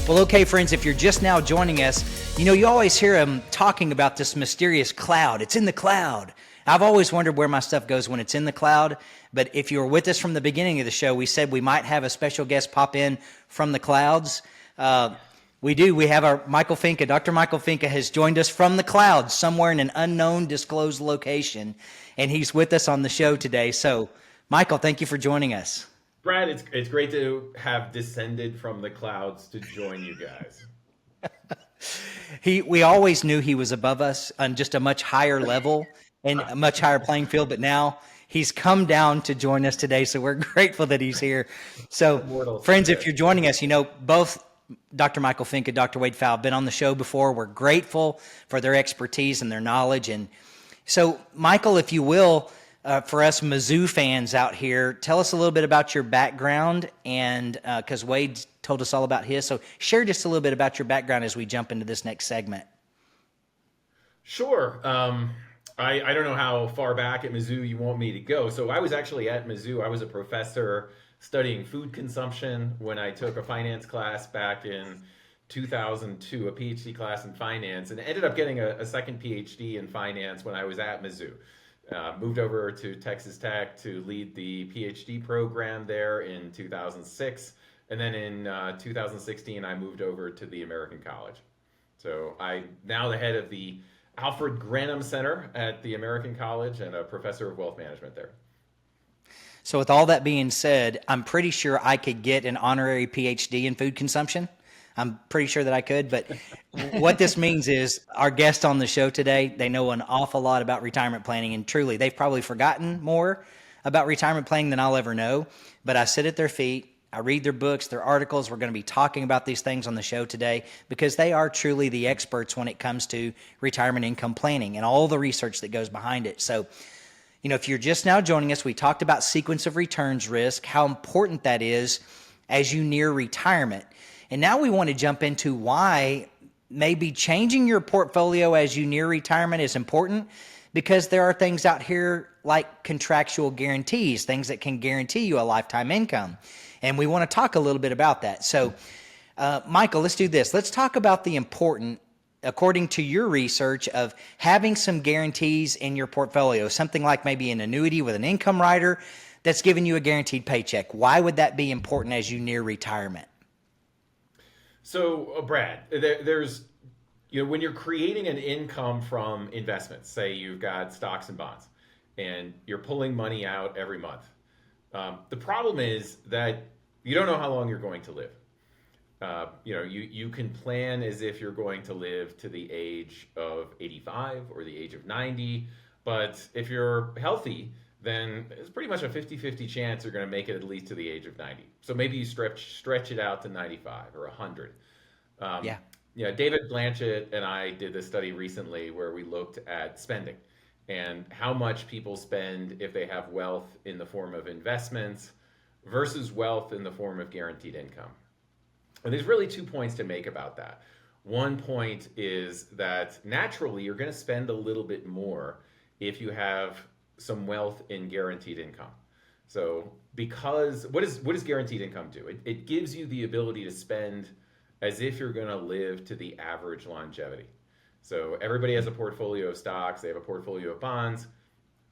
Well, okay, friends, if you're just now joining us, you always hear them talking about this mysterious cloud. It's in the cloud. I've always wondered where my stuff goes when it's in the cloud. But if you were with us from the beginning of the show, we said we might have a special guest pop in from the clouds. We do. We have our Michael Finke. Dr. Michael Finke has joined us from the clouds, somewhere in an unknown, disclosed location, and he's with us on the show today. So, Michael, thank you for joining us. Brad, it's great to have descended from the clouds to join you guys. We always knew he was above us on just a much higher level and a much higher playing field, but now he's come down to join us today, so we're grateful that he's here. So, friends, if you're joining us, both Dr. Michael Finke and Dr. Wade Pfau have been on the show before. We're grateful for their expertise and their knowledge. And so, Michael, if you will, for us Mizzou fans out here, tell us a little bit about your background, and because Wade told us all about his. So share just a little bit about your background as we jump into this next segment. Sure. I don't know how far back at Mizzou you want me to go. So I was actually at Mizzou. I was a professor studying food consumption when I took a finance class back in 2002, a PhD class in finance, and ended up getting a second PhD in finance when I was at Mizzou. Moved over to Texas Tech to lead the PhD program there in 2006. And then in 2016, I moved over to the American College. So I'm now the head of the Alfred Granum Center at the American College and a professor of wealth management there. So with all that being said, I'm pretty sure I could get an honorary PhD in food consumption. I'm pretty sure that I could, but what this means is our guest on the show today, they know an awful lot about retirement planning, and truly, they've probably forgotten more about retirement planning than I'll ever know, but I sit at their feet, I read their books, their articles. We're going to be talking about these things on the show today because they are truly the experts when it comes to retirement income planning and all the research that goes behind it. So, if you're just now joining us, we talked about sequence of returns risk, how important that is as you near retirement. And now we want to jump into why maybe changing your portfolio as you near retirement is important, because there are things out here like contractual guarantees, things that can guarantee you a lifetime income. And we want to talk a little bit about that. So, Michael, let's do this. Let's talk about the important, according to your research, of having some guarantees in your portfolio, something like maybe an annuity with an income rider that's giving you a guaranteed paycheck. Why would that be important as you near retirement? So, Brad, there's, when you're creating an income from investments, say you've got stocks and bonds, and you're pulling money out every month. The problem is that you don't know how long you're going to live. You can plan as if you're going to live to the age of 85 or the age of 90, but if you're healthy, then it's pretty much a 50-50 chance you're going to make it at least to the age of 90. So maybe you stretch it out to 95 or 100. David Blanchett and I did this study recently where we looked at spending and how much people spend if they have wealth in the form of investments versus wealth in the form of guaranteed income. And there's really 2 points to make about that. One point is that naturally you're going to spend a little bit more if you have some wealth in guaranteed income. So because what does guaranteed income do? It gives you the ability to spend as if you're going to live to the average longevity. So everybody has a portfolio of stocks, they have a portfolio of bonds.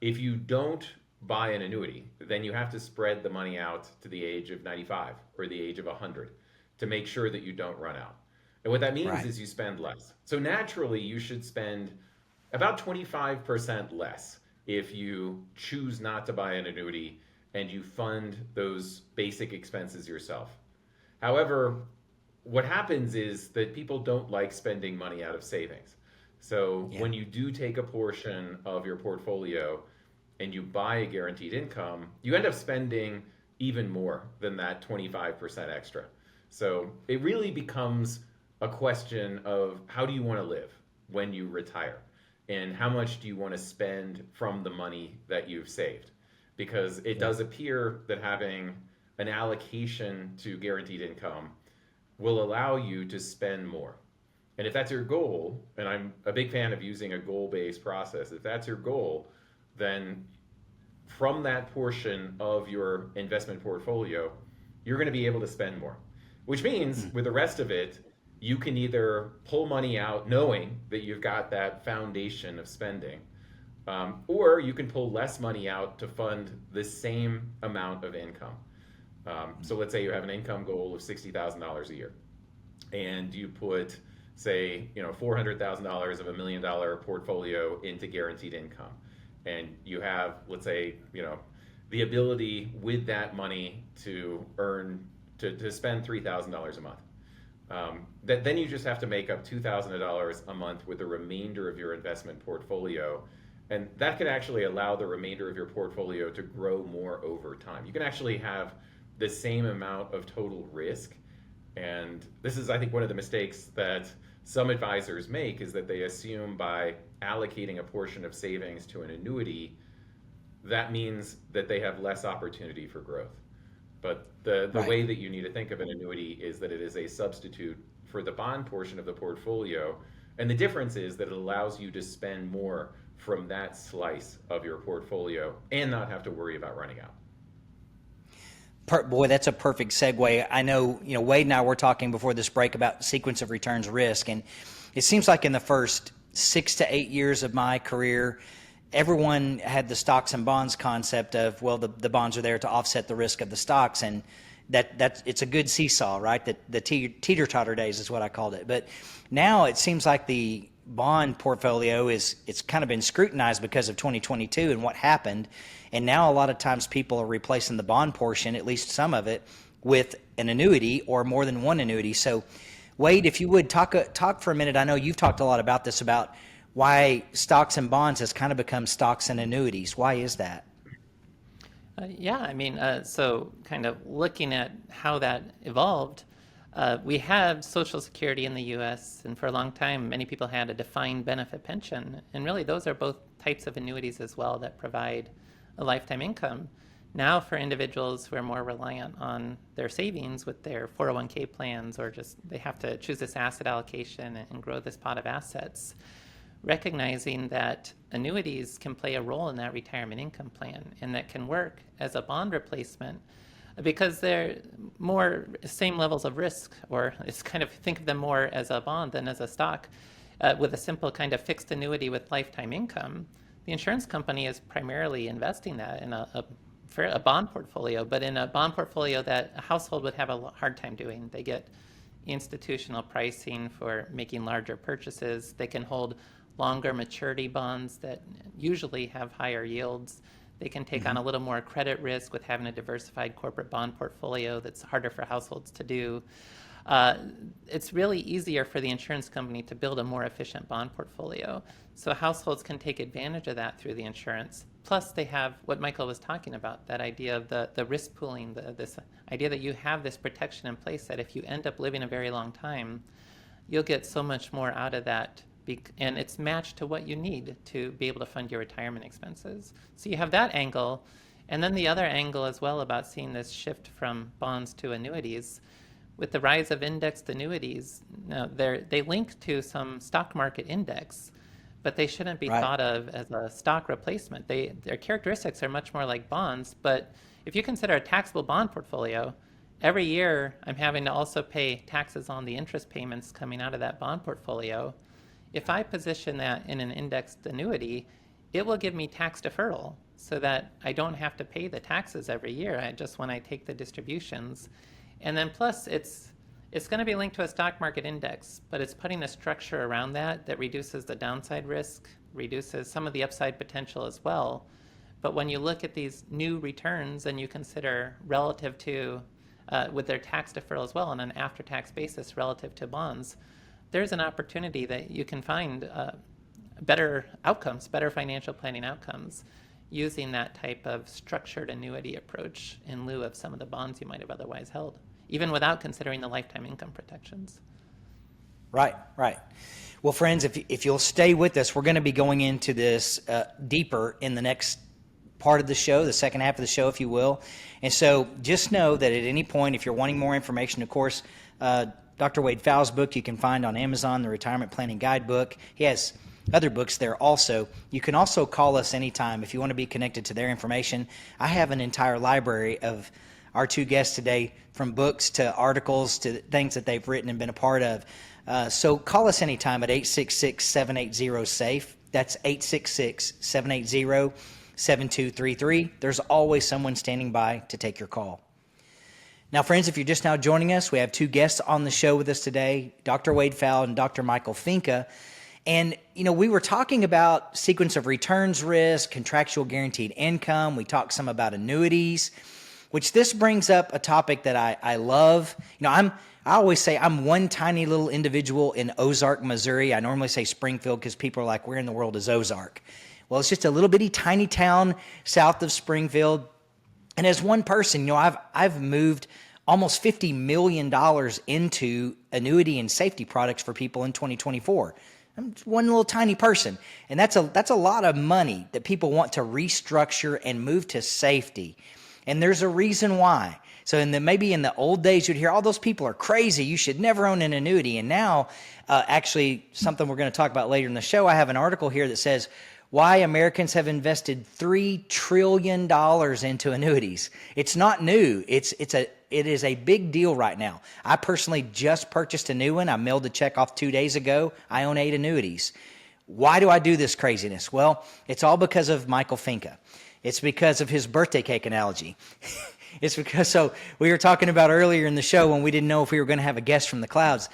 If you don't buy an annuity, then you have to spread the money out to the age of 95 or the age of 100 to make sure that you don't run out. And what that means is you spend less. So naturally you should spend about 25% less if you choose not to buy an annuity and you fund those basic expenses yourself. However, what happens is that people don't like spending money out of savings. So when you do take a portion of your portfolio and you buy a guaranteed income, you end up spending even more than that 25% extra. So it really becomes a question of how do you want to live when you retire? And how much do you want to spend from the money that you've saved? Because it does appear that having an allocation to guaranteed income will allow you to spend more. And if that's your goal, and I'm a big fan of using a goal-based process, if that's your goal, then from that portion of your investment portfolio, you're going to be able to spend more. which means with the rest of it, you can either pull money out knowing that you've got that foundation of spending, or you can pull less money out to fund the same amount of income. So let's say you have an income goal of $60,000 a year, and you put, say, $400,000 of $1 million portfolio into guaranteed income, and you have, let's say, the ability with that money to earn to spend $3,000 a month. Then you just have to make up $2,000 a month with the remainder of your investment portfolio. And that can actually allow the remainder of your portfolio to grow more over time. You can actually have the same amount of total risk. And this is, I think, one of the mistakes that some advisors make, is that they assume by allocating a portion of savings to an annuity, that means that they have less opportunity for growth. But the Right. way that you need to think of an annuity is that it is a substitute for the bond portion of the portfolio. And the difference is that it allows you to spend more from that slice of your portfolio and not have to worry about running out. Boy, that's a perfect segue. I know, Wade and I were talking before this break about sequence of returns risk, and it seems like in the first 6 to 8 years of my career, everyone had the stocks and bonds concept of, well, the bonds are there to offset the risk of the stocks, and that it's a good seesaw, right? That the teeter-totter days is what I called it. But now it seems like the bond portfolio it's kind of been scrutinized because of 2022 and what happened. And now a lot of times people are replacing the bond portion, at least some of it, with an annuity or more than one annuity. So Wade, if you would talk for a minute, I know you've talked a lot about this, about why stocks and bonds has kind of become stocks and annuities. Why is that? So kind of looking at how that evolved, we have Social Security in the U.S., and for a long time, many people had a defined benefit pension. And really, those are both types of annuities as well that provide a lifetime income. Now, for individuals who are more reliant on their savings with their 401k plans, or just they have to choose this asset allocation and grow this pot of assets, recognizing that annuities can play a role in that retirement income plan, and that can work as a bond replacement because they're more same levels of risk, or it's kind of think of them more as a bond than as a stock, with a simple kind of fixed annuity with lifetime income. The insurance company is primarily investing that in a bond portfolio, but in a bond portfolio that a household would have a hard time doing. They get institutional pricing for making larger purchases. They can hold longer maturity bonds that usually have higher yields. They can take on a little more credit risk with having a diversified corporate bond portfolio that's harder for households to do. It's really easier for the insurance company to build a more efficient bond portfolio. So households can take advantage of that through the insurance. Plus, they have what Michael was talking about, that idea of the risk pooling, this idea that you have this protection in place that if you end up living a very long time, you'll get so much more out of that. And it's matched to what you need to be able to fund your retirement expenses. So you have that angle. And then the other angle as well about seeing this shift from bonds to annuities. With the rise of indexed annuities, they link to some stock market index, but they shouldn't be thought of as a stock replacement. Their characteristics are much more like bonds, but if you consider a taxable bond portfolio, every year I'm having to also pay taxes on the interest payments coming out of that bond portfolio. If I position that in an indexed annuity, it will give me tax deferral so that I don't have to pay the taxes every year, just when I take the distributions. And then plus, it's going to be linked to a stock market index, but it's putting a structure around that reduces the downside risk, reduces some of the upside potential as well. But when you look at these new returns and you consider relative to, with their tax deferral as well on an after-tax basis relative to bonds, there's an opportunity that you can find better outcomes, better financial planning outcomes, using that type of structured annuity approach in lieu of some of the bonds you might have otherwise held, even without considering the lifetime income protections. Right. Well, friends, if you'll stay with us, we're going to be going into this deeper in the next part of the show, the second half of the show, if you will. And so just know that at any point, if you're wanting more information, of course, Dr. Wade Pfau's book you can find on Amazon, the Retirement Planning Guidebook. He has other books there also. You can also call us anytime if you want to be connected to their information. I have an entire library of our two guests today, from books to articles to things that they've written and been a part of. So call us anytime at 866-780-SAFE. That's 866-780-7233. There's always someone standing by to take your call. Now, friends, if you're just now joining us, we have two guests on the show with us today, Dr. Wade Pfau and Dr. Michael Finke. And, we were talking about sequence of returns risk, contractual guaranteed income. We talked some about annuities, which this brings up a topic that I love. I always say I'm one tiny little individual in Ozark, Missouri. I normally say Springfield because people are like, where in the world is Ozark? Well, it's just a little bitty tiny town south of Springfield. And as one person, I've moved almost $50 million into annuity and safety products for people in 2024. I'm just one little tiny person. And that's a lot of money that people want to restructure and move to safety. And there's a reason why. So maybe in the old days, you'd hear, all those people are crazy. You should never own an annuity. And now, actually, something we're going to talk about later in the show, I have an article here that says why Americans have invested $3 trillion into annuities. It's not new. It is a big deal right now. I personally just purchased a new one. I mailed the check off 2 days ago. I own 8 annuities. Why do I do this craziness? Well, it's all because of Michael Finke. It's because of his birthday cake analogy. It's because, so we were talking about earlier in the show when we didn't know if we were going to have a guest from the clouds.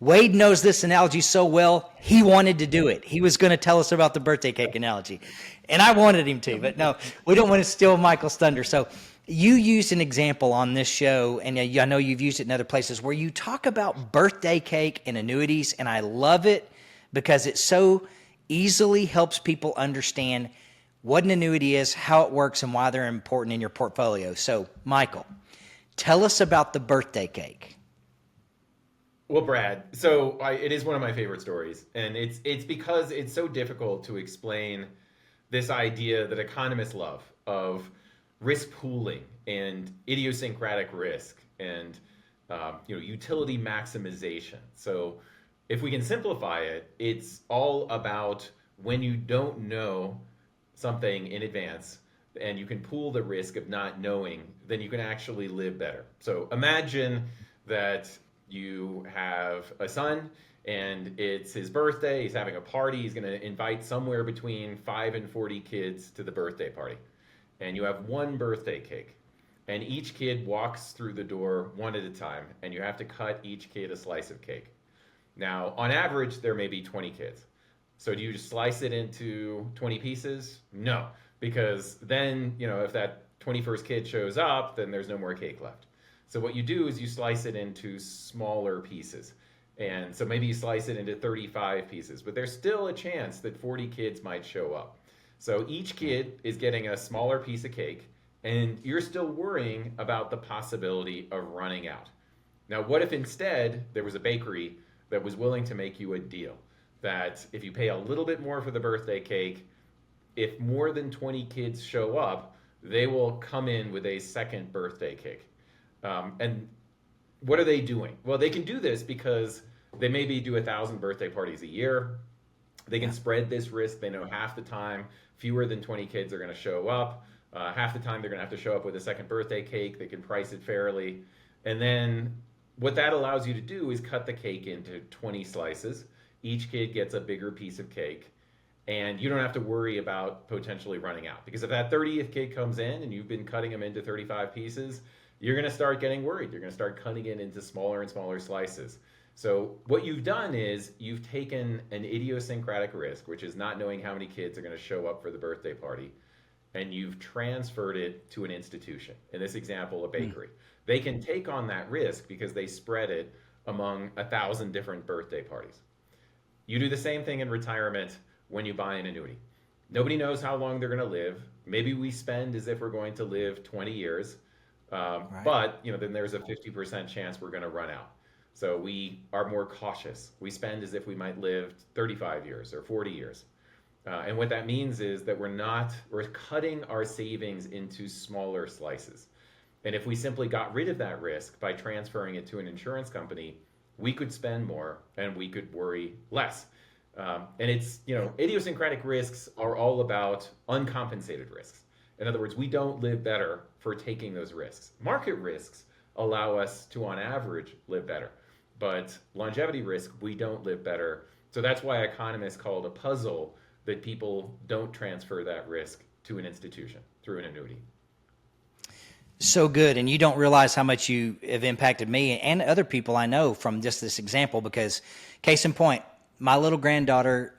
Wade knows this analogy so well, he wanted to do it. He was going to tell us about the birthday cake analogy. And I wanted him to, but no, we don't want to steal Michael's thunder. So you used an example on this show, and I know you've used it in other places, where you talk about birthday cake and annuities, and I love it because it so easily helps people understand what an annuity is, how it works, and why they're important in your portfolio. So, Michael, tell us about the birthday cake. Well, Brad, so it is one of my favorite stories, and it's because it's so difficult to explain this idea that economists love of risk pooling and idiosyncratic risk and utility maximization. So if we can simplify it, it's all about when you don't know something in advance and you can pool the risk of not knowing, then you can actually live better. So imagine that you have a son and it's his birthday, he's having a party, he's going to invite somewhere between 5 and 40 kids to the birthday party. And you have one birthday cake. And each kid walks through the door one at a time, and you have to cut each kid a slice of cake. Now, on average, there may be 20 kids. So do you just slice it into 20 pieces? No, because then, if that 21st kid shows up, then there's no more cake left. So what you do is you slice it into smaller pieces. And so maybe you slice it into 35 pieces, but there's still a chance that 40 kids might show up. So each kid is getting a smaller piece of cake, and you're still worrying about the possibility of running out. Now, what if instead there was a bakery that was willing to make you a deal that if you pay a little bit more for the birthday cake, if more than 20 kids show up, they will come in with a second birthday cake. And what are they doing? Well, they can do this because they maybe do 1,000 birthday parties a year. They can spread this risk. They know half the time fewer than 20 kids are going to show up. Half the time they're going to have to show up with a second birthday cake. They can price it fairly. And then what that allows you to do is cut the cake into 20 slices. Each kid gets a bigger piece of cake. And you don't have to worry about potentially running out. Because if that 30th kid comes in and you've been cutting them into 35 pieces, you're going to start getting worried. You're going to start cutting it into smaller and smaller slices. So what you've done is you've taken an idiosyncratic risk, which is not knowing how many kids are going to show up for the birthday party, and you've transferred it to an institution. In this example, a bakery. They can take on that risk because they spread it among 1,000 different birthday parties. You do the same thing in retirement when you buy an annuity. Nobody knows how long they're going to live. Maybe we spend as if we're going to live 20 years, but then there's a 50% chance we're going to run out. So we are more cautious. We spend as if we might live 35 years or 40 years. And what that means is that we're cutting our savings into smaller slices. And if we simply got rid of that risk by transferring it to an insurance company, we could spend more and we could worry less. And it's, idiosyncratic risks are all about uncompensated risks. In other words, we don't live better for taking those risks. Market risks allow us to, on average, live better. But longevity risk, we don't live better. So that's why economists call it a puzzle that people don't transfer that risk to an institution through an annuity. So good. And you don't realize how much you have impacted me and other people I know from just this example, because case in point, my little granddaughter,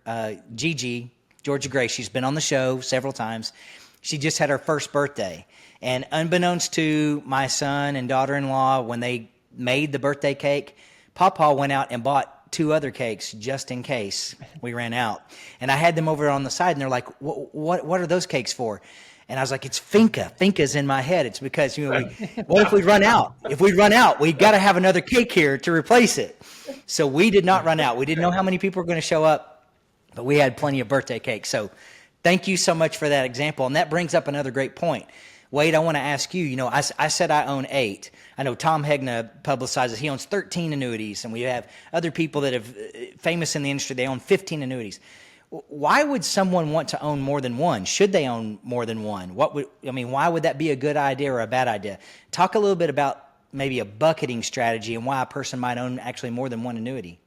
Gigi, Georgia Grace, she's been on the show several times. She just had her first birthday. And unbeknownst to my son and daughter-in-law, when they made the birthday cake, Papa went out and bought 2 other cakes just in case we ran out. And I had them over on the side, and they're like, what are those cakes for? And I was like, it's Finke. Finke's in my head. It's because, what if we run out? If we run out, we've got to have another cake here to replace it. So we did not run out. We didn't know how many people were going to show up, but we had plenty of birthday cake. So thank you so much for that example. And that brings up another great point. Wade, I want to ask you, I said I own 8. I know Tom Hegna publicizes he owns 13 annuities, and we have other people that have famous in the industry, they own 15 annuities. Why would someone want to own more than one? Should they own more than one? Why would that be a good idea or a bad idea? Talk a little bit about maybe a bucketing strategy and why a person might own actually more than one annuity.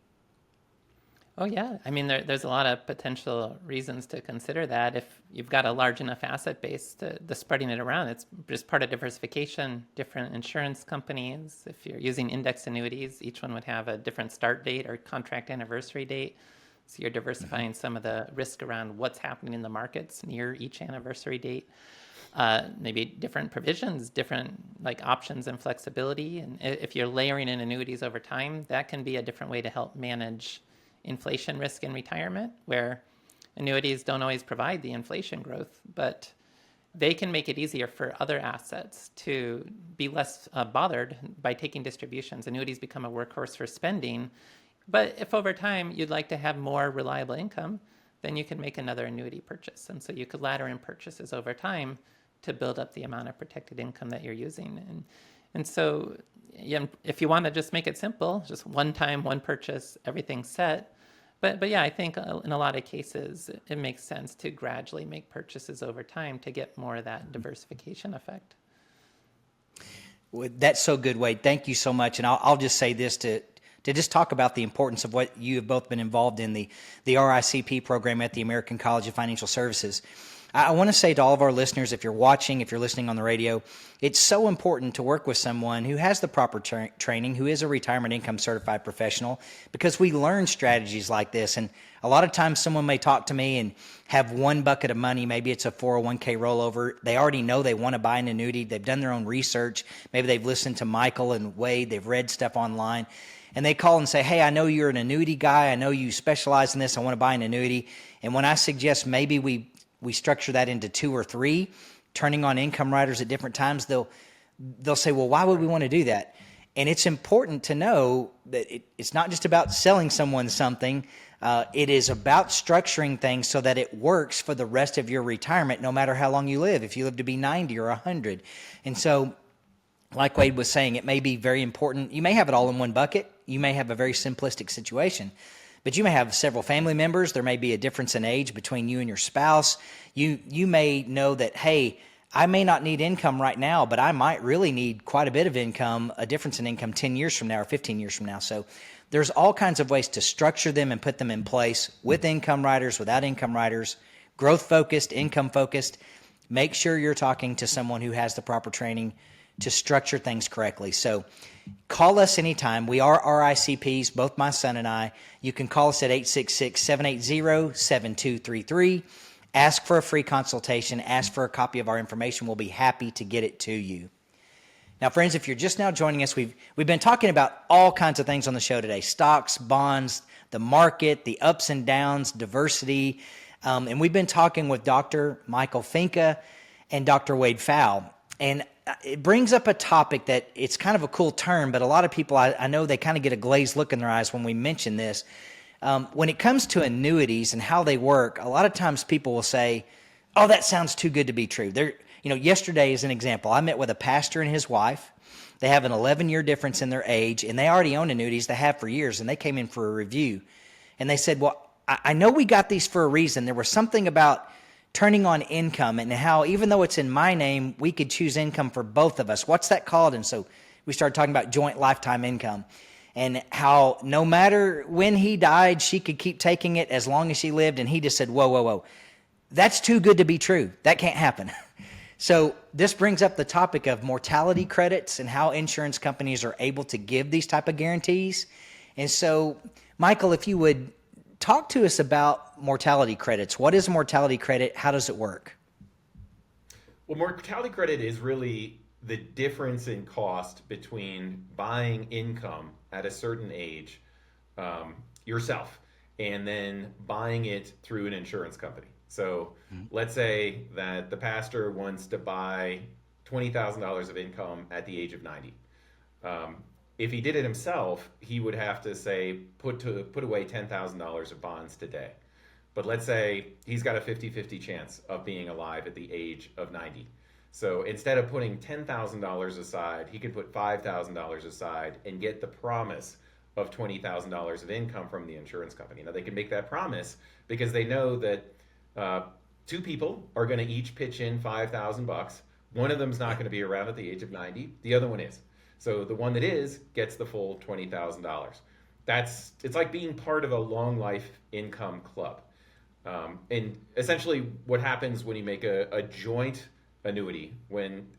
Oh, yeah. There's a lot of potential reasons to consider that. If you've got a large enough asset base, the spreading it around, it's just part of diversification. Different insurance companies, if you're using indexed annuities, each one would have a different start date or contract anniversary date. So you're diversifying some of the risk around what's happening in the markets near each anniversary date. Maybe different provisions, different options and flexibility. And if you're layering in annuities over time, that can be a different way to help manage inflation risk in retirement, where annuities don't always provide the inflation growth, but they can make it easier for other assets to be less bothered by taking distributions. Annuities become a workhorse for spending. But if over time you'd like to have more reliable income, then you can make another annuity purchase. And so you could ladder in purchases over time to build up the amount of protected income that you're using. And so if you want to just make it simple, just one time, one purchase, everything's set. But yeah, I think in a lot of cases, it makes sense to gradually make purchases over time to get more of that diversification effect. Well, that's so good, Wade. Thank you so much. And I'll just say this to just talk about the importance of what you have both been involved in, the RICP program at the American College of Financial Services. I want to say to all of our listeners, if you're watching, if you're listening on the radio, it's so important to work with someone who has the proper training, who is a retirement income certified professional, because we learn strategies like this. And a lot of times someone may talk to me and have one bucket of money. Maybe it's a 401k rollover. They already know they want to buy an annuity. They've done their own research. Maybe they've listened to Michael and Wade. They've read stuff online. And they call and say, hey, I know you're an annuity guy. I know you specialize in this. I want to buy an annuity. And when I suggest maybe we structure that into 2 or 3, turning on income riders at different times, they'll say, well, why would we want to do that? And it's important to know that it's not just about selling someone something. It is about structuring things so that it works for the rest of your retirement, no matter how long you live, if you live to be 90 or 100. And so, like Wade was saying, it may be very important. You may have it all in one bucket. You may have a very simplistic situation, but you may have several family members. There may be a difference in age between you and your spouse. You may know that, hey, I may not need income right now, but I might really need quite a bit of income, a difference in income 10 years from now or 15 years from now. So there's all kinds of ways to structure them and put them in place with income riders, without income riders, growth-focused, income-focused. Make sure you're talking to someone who has the proper training to structure things correctly. So call us anytime. We are RICPs, both my son and I. You can call us at 866-780-7233. Ask for a free consultation. Ask for a copy of our information. We'll be happy to get it to you. Now, friends, if you're just now joining us, we've been talking about all kinds of things on the show today: stocks, bonds, the market, the ups and downs, diversity. And we've been talking with Dr. Michael Finke and Dr. Wade Pfau. And it brings up a topic that it's kind of a cool term, but a lot of people, I know they kind of get a glazed look in their eyes when we mention this. When it comes to annuities and how they work, a lot of times people will say, oh, that sounds too good to be true. Yesterday is an example. I met with a pastor and his wife. They have an 11-year difference in their age, and they already own annuities. They have for years, and they came in for a review. And they said, well, I know we got these for a reason. There was something about turning on income and how, even though it's in my name, we could choose income for both of us. What's that called? And so we started talking about joint lifetime income and how no matter when he died, she could keep taking it as long as she lived. And he just said, whoa, whoa, whoa, that's too good to be true. That can't happen. So this brings up the topic of mortality credits and how insurance companies are able to give these type of guarantees. And so, Michael, if you would talk to us about mortality credits. What is a mortality credit? How does it work? Well, mortality credit is really the difference in cost between buying income at a certain age yourself and then buying it through an insurance company. So let's say that the pastor wants to buy $20,000 of income at the age of 90. If he did it himself, he would have to say put away $10,000 of bonds today. But let's say he's got a 50-50 chance of being alive at the age of 90. So instead of putting $10,000 aside, he could put $5,000 aside and get the promise of $20,000 of income from the insurance company. Now they can make that promise because they know that two people are going to each pitch in $5,000. One of them's not going to be around at the age of 90. The other one is. So the one that is gets the full $20,000. It's like being part of a long life income club. And essentially what happens when you make a joint annuity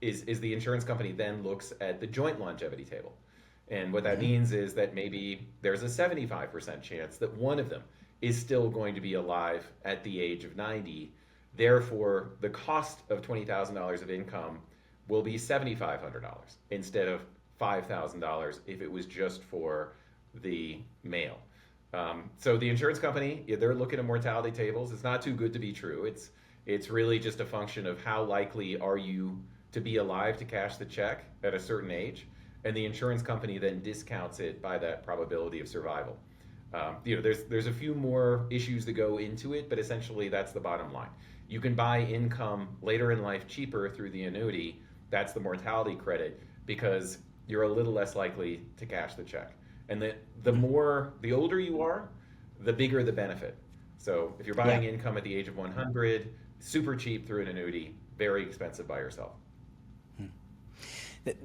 is the insurance company then looks at the joint longevity table. And what that means is that maybe there's a 75% chance that one of them is still going to be alive at the age of 90. Therefore, the cost of $20,000 of income will be $7,500 instead of $5,000 if it was just for the male. So the insurance company, they're looking at mortality tables. It's not too good to be true. It's really just a function of how likely are you to be alive to cash the check at a certain age, and the insurance company then discounts it by that probability of survival. There's a few more issues that go into it, but essentially that's the bottom line. You can buy income later in life cheaper through the annuity. That's the mortality credit because you're a little less likely to cash the check. And the older you are, the bigger the benefit. So if you're buying income at the age of 100, super cheap through an annuity, very expensive by yourself.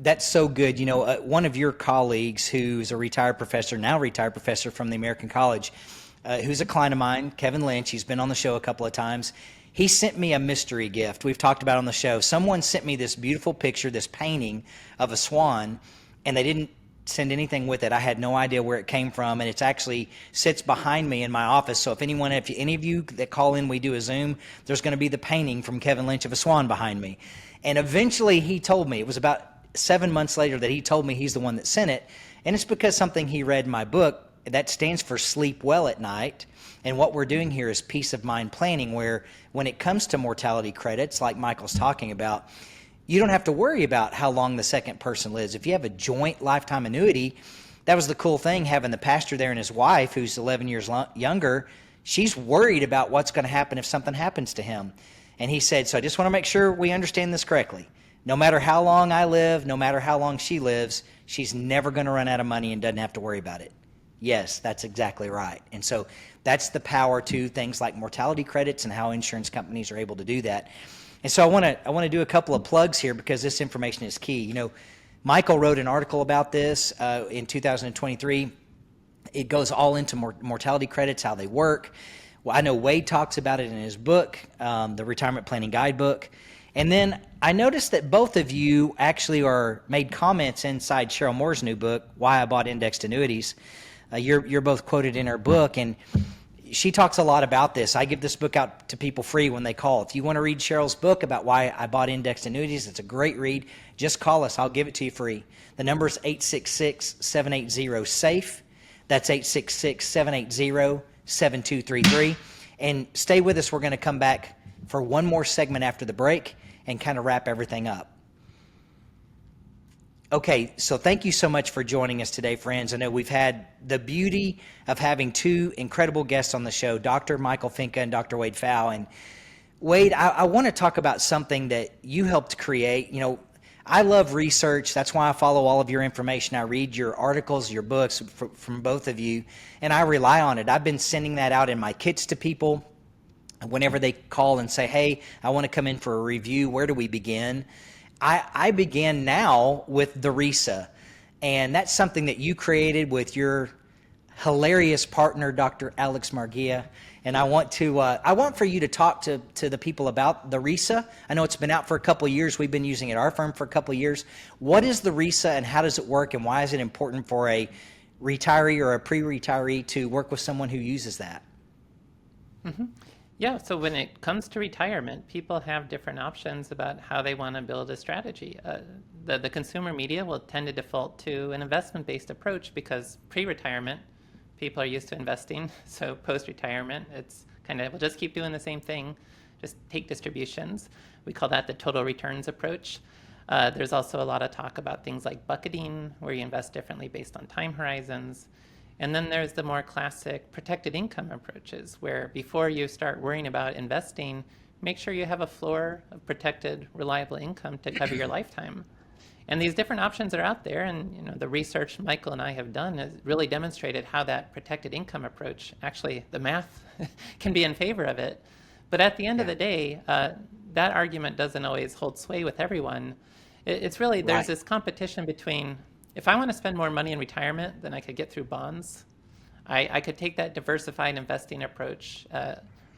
That's so good. One of your colleagues who's a retired professor, now retired professor from the American College, who's a client of mine, Kevin Lynch, he's been on the show a couple of times. He sent me a mystery gift. We've talked about it on the show. Someone sent me this beautiful picture, this painting of a swan, and they didn't send anything with it. I had no idea where it came from, and it actually sits behind me in my office. So if any of you that call in, we do a Zoom, there's going to be the painting from Kevin Lynch of a swan behind me. And eventually he told me, it was about 7 months later that he told me he's the one that sent it. And it's because something he read in my book that stands for sleep well at night. And what we're doing here is peace of mind planning, where when it comes to mortality credits, like Michael's talking about, you don't have to worry about how long the second person lives. If you have a joint lifetime annuity, that was the cool thing, having the pastor there and his wife, who's 11 years younger, she's worried about what's going to happen if something happens to him. And he said, so I just want to make sure we understand this correctly. No matter how long I live, no matter how long she lives, she's never going to run out of money and doesn't have to worry about it. Yes, that's exactly right. And so that's the power to things like mortality credits and how insurance companies are able to do that. And so I want to do a couple of plugs here because this information is key. Michael wrote an article about this in 2023. It goes all into mortality credits, how they work. Well, I know Wade talks about it in his book, the Retirement Planning Guidebook. And then I noticed that both of you actually made comments inside Cheryl Moore's new book, Why I Bought Indexed Annuities. You're both quoted in her book, and she talks a lot about this. I give this book out to people free when they call. If you want to read Cheryl's book about why I bought indexed annuities, it's a great read. Just call us. I'll give it to you free. The number is 866-780-SAFE. That's 866-780-7233. And stay with us. We're going to come back for one more segment after the break and kind of wrap everything up. Okay, so thank you so much for joining us today, friends. I know we've had the beauty of having two incredible guests on the show, Dr. Michael Finke and Dr. Wade Pfau. And Wade, I want to talk about something that you helped create. I love research. That's why I follow all of your information. I read your articles, your books from both of you, and I rely on it. I've been sending that out in my kits to people. whenever they call and say, hey, I want to come in for a review, where do we begin? I begin now with the RISA. And that's something that you created with your hilarious partner, Dr. Alex Margia. And I want for you to talk to the people about the RISA. I know it's been out for a couple of years. We've been using it at our firm for a couple of years. What is the RISA and how does it work, and why is it important for a retiree or a pre-retiree to work with someone who uses that? Yeah, so when it comes to retirement, people have different options about how they want to build a strategy. The consumer media will tend to default to an investment-based approach because pre-retirement, people are used to investing. So post-retirement, it's kind of, we'll just keep doing the same thing, just take distributions. We call that the total returns approach. There's also a lot of talk about things like bucketing, where you invest differently based on time horizons. And then there's the more classic protected income approaches, where before you start worrying about investing, make sure you have a floor of protected, reliable income to cover your lifetime. And these different options are out there, and the research Michael and I have done has really demonstrated how that protected income approach, actually the math can be in favor of it. But at the end of the day, that argument doesn't always hold sway with everyone. It's really, there's this competition between, if I want to spend more money in retirement than I could get through bonds, I could take that diversified investing approach,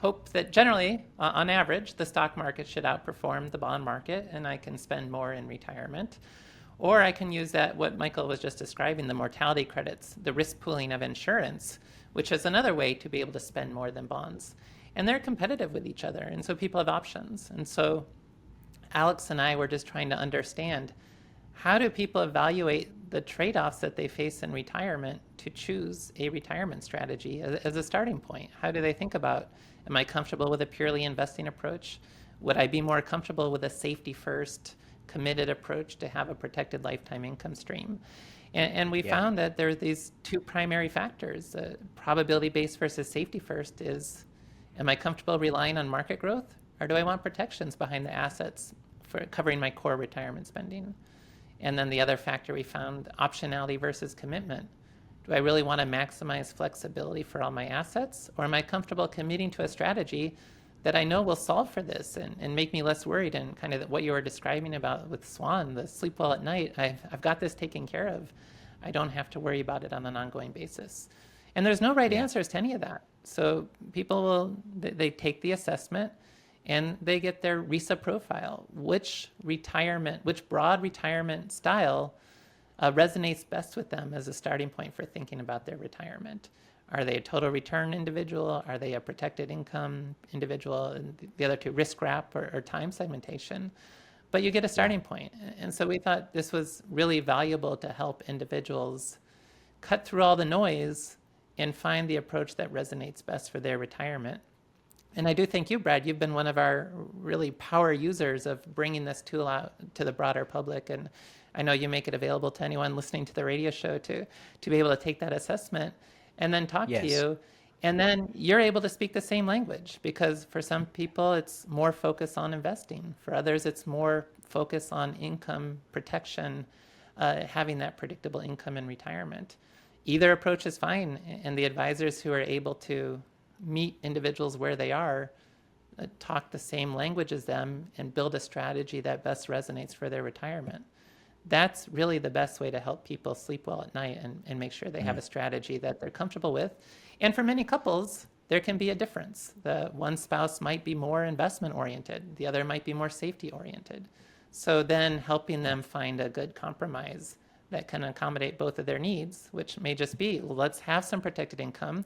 hope that generally, on average, the stock market should outperform the bond market and I can spend more in retirement. Or I can use that, what Michael was just describing, the mortality credits, the risk pooling of insurance, which is another way to be able to spend more than bonds. And they're competitive with each other, and so people have options. And so Alex and I were just trying to understand, how do people evaluate the trade-offs that they face in retirement to choose a retirement strategy as a starting point? How do they think about, am I comfortable with a purely investing approach? Would I be more comfortable with a safety-first, committed approach to have a protected lifetime income stream? And we found that there are these two primary factors. Probability-based versus safety-first is, am I comfortable relying on market growth, or do I want protections behind the assets for covering my core retirement spending? And then the other factor we found, optionality versus commitment. Do I really want to maximize flexibility for all my assets, or am I comfortable committing to a strategy that I know will solve for this and make me less worried? And kind of what you were describing about with Swan, the sleep well at night, I've got this taken care of. I don't have to worry about it on an ongoing basis. And there's no right answers to any of that. So people they take the assessment and they get their RISA profile. Which broad retirement style resonates best with them as a starting point for thinking about their retirement? Are they a total return individual? Are they a protected income individual? And the other two, risk wrap or time segmentation. But you get a starting point. And so we thought this was really valuable to help individuals cut through all the noise and find the approach that resonates best for their retirement. And I do think you, Brad, you've been one of our really power users of bringing this tool out to the broader public. And I know you make it available to anyone listening to the radio show to be able to take that assessment and then talk to you. And then you're able to speak the same language, because for some people it's more focus on investing. For others, it's more focus on income protection, having that predictable income in retirement. Either approach is fine. And the advisors who are able to meet individuals where they are, talk the same language as them, and build a strategy that best resonates for their retirement. That's really the best way to help people sleep well at night and make sure they have a strategy that they're comfortable with. And for many couples, there can be a difference. The one spouse might be more investment oriented, the other might be more safety oriented. So then helping them find a good compromise that can accommodate both of their needs, which may just be, well, let's have some protected income.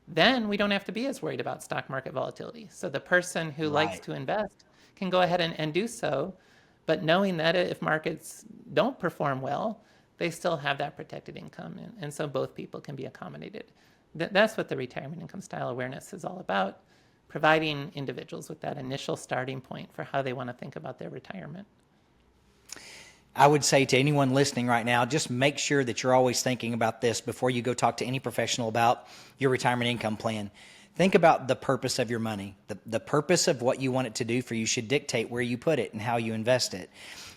Then we don't have to be as worried about stock market volatility. So the person who likes to invest can go ahead and do so, but knowing that if markets don't perform well, they still have that protected income. And so both people can be accommodated. That's what the retirement income style awareness is all about, providing individuals with that initial starting point for how they want to think about their retirement. I would say to anyone listening right now, just make sure that you're always thinking about this before you go talk to any professional about your retirement income plan. Think about the purpose of your money. The purpose of what you want it to do for you should dictate where you put it and how you invest it.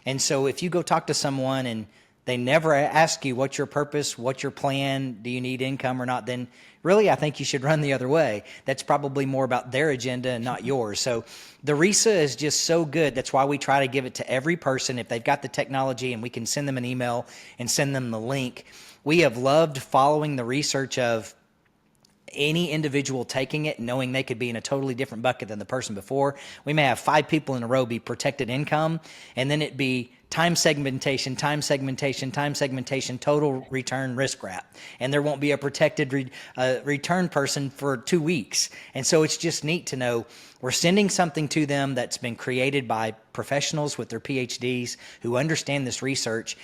And so if you go talk to someone and they never ask you what's your purpose, what's your plan, do you need income or not, then really I think you should run the other way. That's probably more about their agenda and not yours. So the RISA is just so good. That's why we try to give it to every person if they've got the technology and we can send them an email and send them the link. We have loved following the research of any individual taking it, knowing they could be in a totally different bucket than the person before. We may have 5 people in a row be protected income, and then it be time segmentation, total return risk wrap. And there won't be a protected return person for 2 weeks. And so it's just neat to know we're sending something to them that's been created by professionals with their PhDs who understand this research.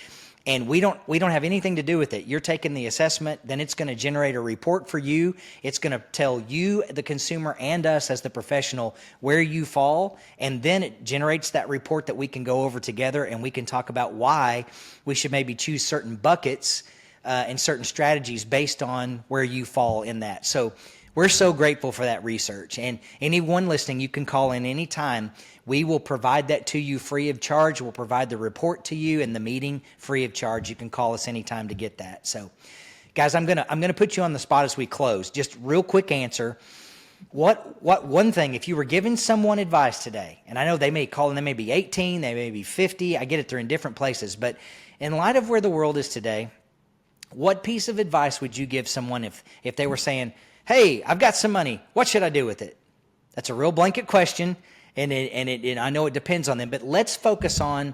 And we don't have anything to do with it. You're taking the assessment, then it's going to generate a report for you. It's going to tell you, the consumer, and us as the professional where you fall. And then it generates that report that we can go over together, and we can talk about why we should maybe choose certain buckets and certain strategies based on where you fall in that. So we're so grateful for that research. And anyone listening, you can call in anytime. We will provide that to you free of charge. We'll provide the report to you and the meeting free of charge. You can call us anytime to get that. So, guys, I'm gonna put you on the spot as we close. Just real quick answer. What one thing, if you were giving someone advice today, and I know they may call and they may be 18, they may be 50. I get it, they're in different places. But in light of where the world is today, what piece of advice would you give someone if they were saying, "Hey, I've got some money. What should I do with it?" That's a real blanket question. And I know it depends on them, but let's focus on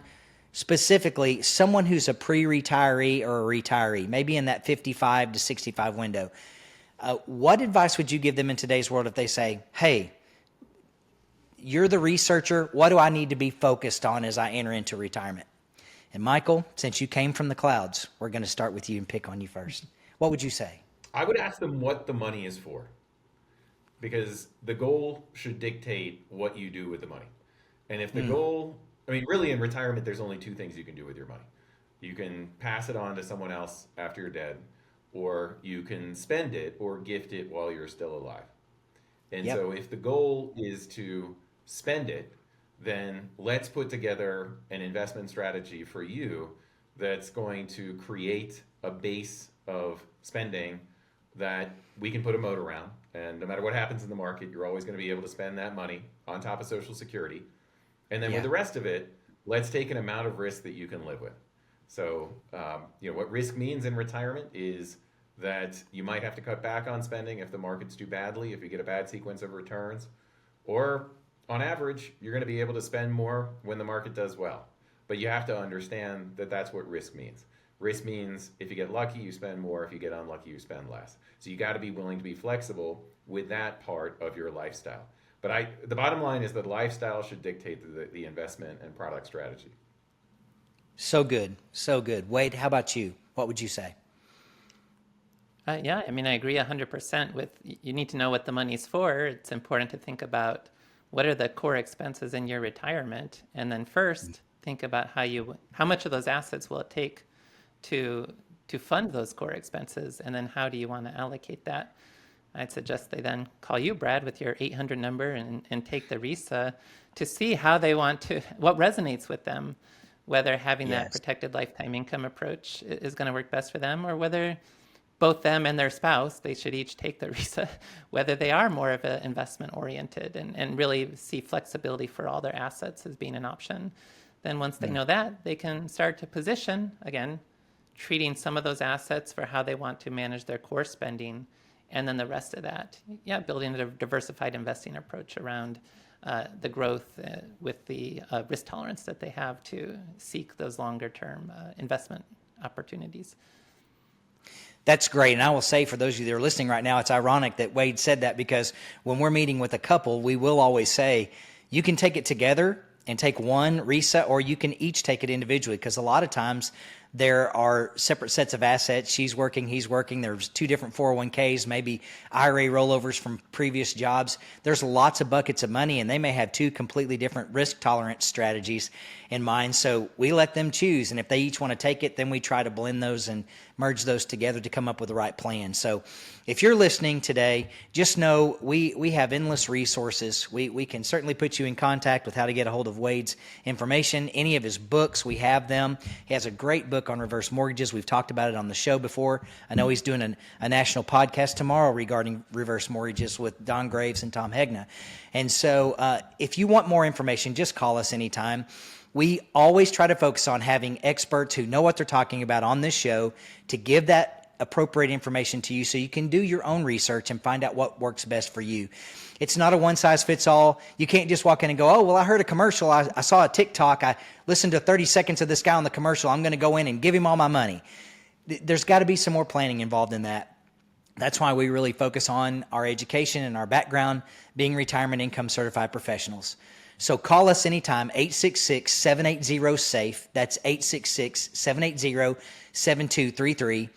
specifically someone who's a pre-retiree or a retiree, maybe in that 55 to 65 window. What advice would you give them in today's world if they say, "Hey, you're the researcher. What do I need to be focused on as I enter into retirement?" And Michael, since you came from the clouds, we're going to start with you and pick on you first. What would you say? I would ask them what the money is for, because the goal should dictate what you do with the money. And if the goal, I mean, really in retirement, there's only 2 things you can do with your money. You can pass it on to someone else after you're dead, or you can spend it or gift it while you're still alive. And Yep. so if the goal is to spend it, then let's put together an investment strategy for you that's going to create a base of spending that we can put a moat around. And no matter what happens in the market, you're always going to be able to spend that money on top of Social Security. And then with the rest of it, let's take an amount of risk that you can live with. So, what risk means in retirement is that you might have to cut back on spending if the markets do badly, if you get a bad sequence of returns, or on average, you're going to be able to spend more when the market does well. But you have to understand that that's what risk means. Risk means if you get lucky, you spend more. If you get unlucky, you spend less. So you got to be willing to be flexible with that part of your lifestyle. But the bottom line is that lifestyle should dictate the investment and product strategy. So good. So good. Wade, how about you? What would you say? Yeah, I mean, I agree 100% with you need to know what the money's for. It's important to think about what are the core expenses in your retirement, and then first think about how much of those assets will it take to fund those core expenses, and then how do you want to allocate that. I'd suggest they then call you, Brad, with your 800 number and take the RISA to see how they want to, what resonates with them, whether having that protected lifetime income approach is going to work best for them, or whether both them and their spouse, they should each take the RISA, whether they are more of an investment oriented and really see flexibility for all their assets as being an option. Then once they know that, they can start to position, again, treating some of those assets for how they want to manage their core spending, and then the rest of that, building a diversified investing approach around the growth with the risk tolerance that they have to seek those longer term investment opportunities. That's great. And I will say for those of you that are listening right now, it's ironic that Wade said that, because when we're meeting with a couple, we will always say, you can take it together and take one RISA, or you can each take it individually, because a lot of times there are separate sets of assets. She's working, he's working. There's 2 different 401ks, maybe IRA rollovers from previous jobs. There's lots of buckets of money, and they may have 2 completely different risk tolerance strategies in mind. So we let them choose. And if they each want to take it, then we try to blend those and merge those together to come up with the right plan. So if you're listening today, just know we have endless resources. We can certainly put you in contact with how to get a hold of Wade's information. Any of his books, we have them. He has a great book book on reverse mortgages. We've talked about it on the show before. I know he's doing a national podcast tomorrow regarding reverse mortgages with Don Graves and Tom Hegna. And so if you want more information, just call us anytime. We always try to focus on having experts who know what they're talking about on this show to give that appropriate information to you so you can do your own research and find out what works best for you. It's not a one-size-fits-all. You can't just walk in and go, oh, well, I heard a commercial. I saw a TikTok. I listened to 30 seconds of this guy on the commercial. I'm going to go in and give him all my money. There's got to be some more planning involved in that. That's why we really focus on our education and our background, being retirement income certified professionals. So call us anytime, 866-780-SAFE. That's 866-780-7233.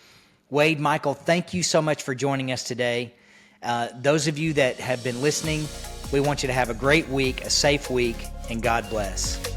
Wade, Michael, thank you so much for joining us today. Those of you that have been listening, we want you to have a great week, a safe week, and God bless.